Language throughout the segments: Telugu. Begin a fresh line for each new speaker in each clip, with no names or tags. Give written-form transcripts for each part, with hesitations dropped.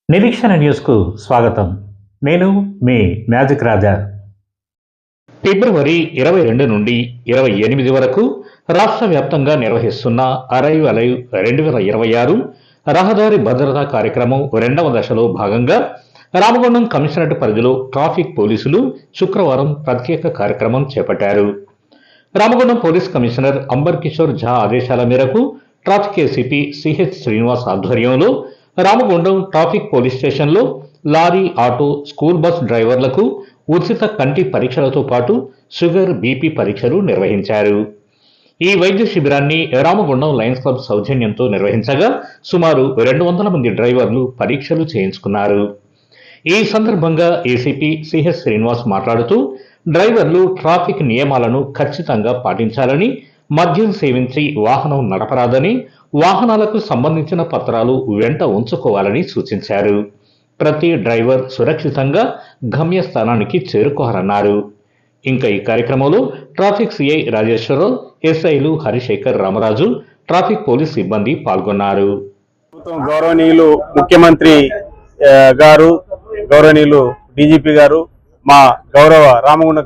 నిరీక్షణ న్యూస్కు స్వాగతం. నేను మీ మ్యాజిక్ రాజా. ఫిబ్రవరి 22 నుండి 28 వరకు రాష్ట్ర వ్యాప్తంగా నిర్వహిస్తున్న అరైవ్ అలైవ్ 2026 రహదారి భద్రతా కార్యక్రమం 2వ దశలో భాగంగా రామగుండం కమిషనరేట్ పరిధిలో ట్రాఫిక్ పోలీసులు శుక్రవారం ప్రత్యేక కార్యక్రమం చేపట్టారు. రామగుండం పోలీస్ కమిషనర్ అంబర్ కిషోర్ ఝా ఆదేశాల మేరకు ట్రాఫిక్ ఏసీపీ సిహెచ్ శ్రీనివాస్ ఆధ్వర్యంలో రామగుండం ట్రాఫిక్ పోలీస్ స్టేషన్లో లారీ, ఆటో, స్కూల్ బస్ డ్రైవర్లకు ఉచిత కంటి పరీక్షలతో పాటు షుగర్, బీపీ పరీక్షలు నిర్వహించారు. ఈ వైద్య శిబిరాన్ని రామగుండం లయన్స్ క్లబ్ సౌజన్యంతో నిర్వహించగా సుమారు 200 మంది డ్రైవర్లు పరీక్షలు చేయించుకున్నారు. ఈ సందర్భంగా ఏసీపీ సిహెచ్ శ్రీనివాస్ మాట్లాడుతూ డ్రైవర్లు ట్రాఫిక్ నియమాలను ఖచ్చితంగా పాటించాలని, మద్యం సేవించి వాహనం నడపరాదని, వాహనాలకు సంబంధించిన పత్రాలు వెంట ఉంచుకోవాలని సూచించారు. ప్రతి డ్రైవర్ సురక్షితంగా గమ్యస్థానానికి చేరుకోవాలన్నారు. ఇంకా ఈ కార్యక్రమంలో ట్రాఫిక్ సిఐ రాజేశ్వరరావు, ఎస్ఐలు హరిశేఖర్, రామరాజు, ట్రాఫిక్ పోలీస్ సిబ్బంది పాల్గొన్నారు.
గౌరవనీయులు ముఖ్యమంత్రి గారు, గౌరవనీయులు డీజీపీ గారు, మా గౌరవ Ramagundam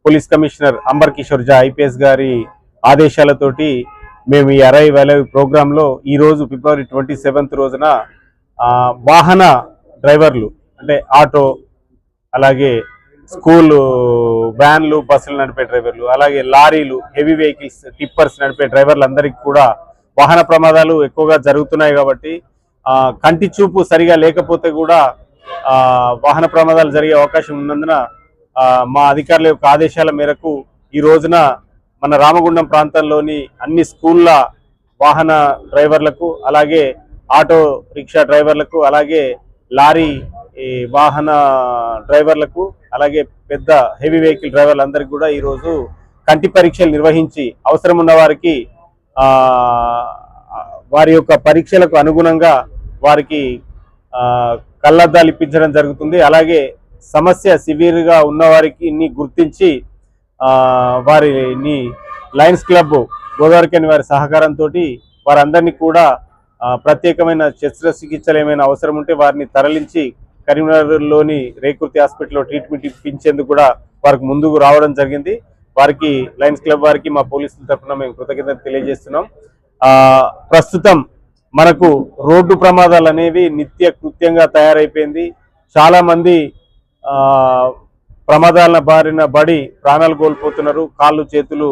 police commissioner Amber Kishore Jha IPS గారి ఆదేశాలతోటి మేము ఈ అరైవ్ అలైవ్ ప్రోగ్రాంలో ఈరోజు ఫిబ్రవరి 27 రోజున వాహన డ్రైవర్లు అంటే ఆటో, అలాగే స్కూల్ వ్యాన్లు, బస్సులు నడిపే డ్రైవర్లు, అలాగే లారీలు, హెవీ వెహికల్స్, టిప్పర్స్ నడిపే డ్రైవర్లందరికీ కూడా వాహన ప్రమాదాలు ఎక్కువగా జరుగుతున్నాయి కాబట్టి కంటి చూపు సరిగా లేకపోతే కూడా వాహన ప్రమాదాలు జరిగే అవకాశం ఉన్నందున మా అధికారుల యొక్క ఆదేశాల మేరకు ఈ రోజున మన రామగుండం ప్రాంతంలోని అన్ని స్కూళ్ళ వాహన డ్రైవర్లకు, అలాగే ఆటో రిక్షా డ్రైవర్లకు, అలాగే లారీ వాహన డ్రైవర్లకు, అలాగే పెద్ద హెవీ వెహికల్ డ్రైవర్లందరికీ కూడా ఈరోజు కంటి పరీక్షలు నిర్వహించి అవసరం ఉన్న వారికి వారి యొక్క పరీక్షలకు అనుగుణంగా వారికి కళ్ళద్దాలు ఇప్పించడం జరుగుతుంది. అలాగే సమస్య సివియర్గా ఉన్న వారికి గుర్తించి వారిని లయన్స్ క్లబ్ గోదావరికని వారి సహకారంతో వారందరినీ కూడా ప్రత్యేకమైన శస్త్రచికిత్సలు ఏమైనా అవసరం ఉంటే వారిని తరలించి కరీంనగర్లోని రేకుర్తి హాస్పిటల్లో ట్రీట్మెంట్ ఇప్పించేందుకు కూడా వారికి ముందుకు రావడం జరిగింది. వారికి లయన్స్ క్లబ్ వారికి మా పోలీసుల తరఫున మేము కృతజ్ఞతలు తెలియజేస్తున్నాం. ప్రస్తుతం మనకు రోడ్డు ప్రమాదాలు అనేవి నిత్య కృత్యంగా తయారైపోయింది. చాలా మంది ప్రమాదాల బారిన పడి ప్రాణాలు కోల్పోతున్నారు, కాళ్ళు చేతులు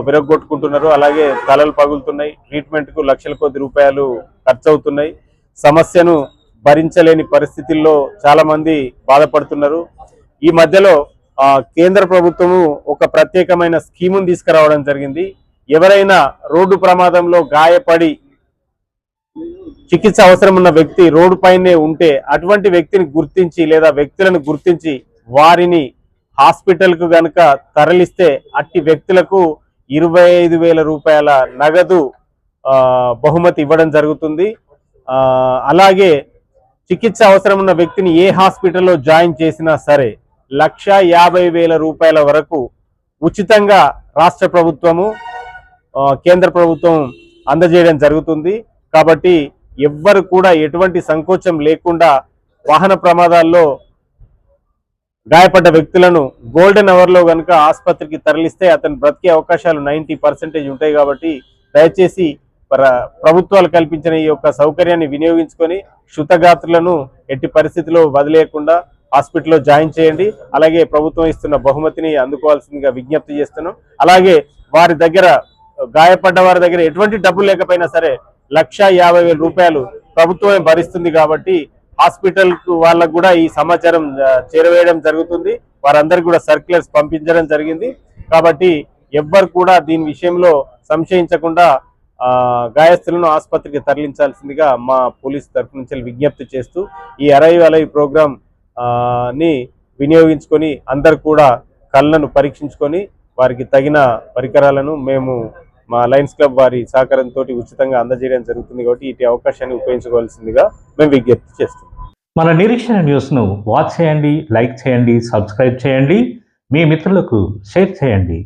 విరగొట్టుకుంటున్నారు, అలాగే తలలు పగులుతున్నాయి. ట్రీట్మెంట్కు లక్షల కొద్ది రూపాయలు ఖర్చు అవుతున్నాయి. సమస్యను భరించలేని పరిస్థితుల్లో చాలా మంది బాధపడుతున్నారు. ఈ మధ్యలో కేంద్ర ప్రభుత్వము ఒక ప్రత్యేకమైన స్కీమును తీసుకురావడం జరిగింది. ఎవరైనా రోడ్డు ప్రమాదంలో గాయపడి చికిత్స అవసరం ఉన్న వ్యక్తి రోడ్డు పైనే ఉంటే అటువంటి వ్యక్తిని గుర్తించి లేదా వ్యక్తులను గుర్తించి వారిని హాస్పిటల్కు గనక తరలిస్తే అట్టి వ్యక్తులకు 25,000 రూపాయల నగదు బహుమతి ఇవ్వడం జరుగుతుంది. అలాగే చికిత్స అవసరం ఉన్న వ్యక్తిని ఏ హాస్పిటల్లో జాయిన్ చేసినా సరే 1,50,000 రూపాయల వరకు ఉచితంగా రాష్ట్ర ప్రభుత్వము, కేంద్ర ప్రభుత్వం అందజేయడం జరుగుతుంది. కాబట్టి ఎవ్వరు కూడా ఎటువంటి సంకోచం లేకుండా వాహన ప్రమాదాల్లో గాయపడ్డ వ్యక్తులను గోల్డెన్ అవర్లో కనుక ఆసుపత్రికి తరలిస్తే అతను బ్రతికే అవకాశాలు 90% ఉంటాయి. కాబట్టి దయచేసి ప్రభుత్వాలు కల్పించిన ఈ యొక్క సౌకర్యాన్ని వినియోగించుకొని క్షుతగాత్రులను ఎట్టి పరిస్థితిలో వదిలేయకుండా హాస్పిటల్లో జాయిన్ చేయండి. అలాగే ప్రభుత్వం ఇస్తున్న బహుమతిని అందుకోవాల్సిందిగా విజ్ఞప్తి చేస్తున్నాం. అలాగే వారి దగ్గర గాయపడ్డ వారి దగ్గర ఎటువంటి డబ్బులు లేకపోయినా సరే 1,50,000 రూపాయలు ప్రభుత్వమే భరిస్తుంది. కాబట్టి హాస్పిటల్ వాళ్ళకు కూడా ఈ సమాచారం చేరవేయడం జరుగుతుంది. వారందరికీ కూడా సర్క్యులర్స్ పంపించడం జరిగింది. కాబట్టి ఎవ్వరు కూడా దీని విషయంలో సంశయించకుండా గాయస్తులను ఆసుపత్రికి తరలించాల్సిందిగా మా పోలీసు తరఫు నుంచి విజ్ఞప్తి చేస్తూ ఈ అరైవ్ అలైవ్ ప్రోగ్రాం ని వినియోగించుకొని అందరు కూడా కళ్ళను పరీక్షించుకొని వారికి తగిన పరికరాలను మేము మా లయన్స్ క్లబ్ వారి సహకారంతో ఉచితంగా అందజేయడం జరుగుతుంది. కాబట్టి ఈ అవకాశాన్ని ఉపయోగించుకోవాల్సిందిగా మేము విజ్ఞప్తి చేస్తున్నాం.
మన నిరీక్షణ న్యూస్ను వాచ్ చేయండి, లైక్ చేయండి, సబ్స్క్రైబ్ చేయండి, మీ మిత్రులకు షేర్ చేయండి.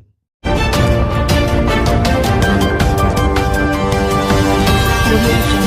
Revolution.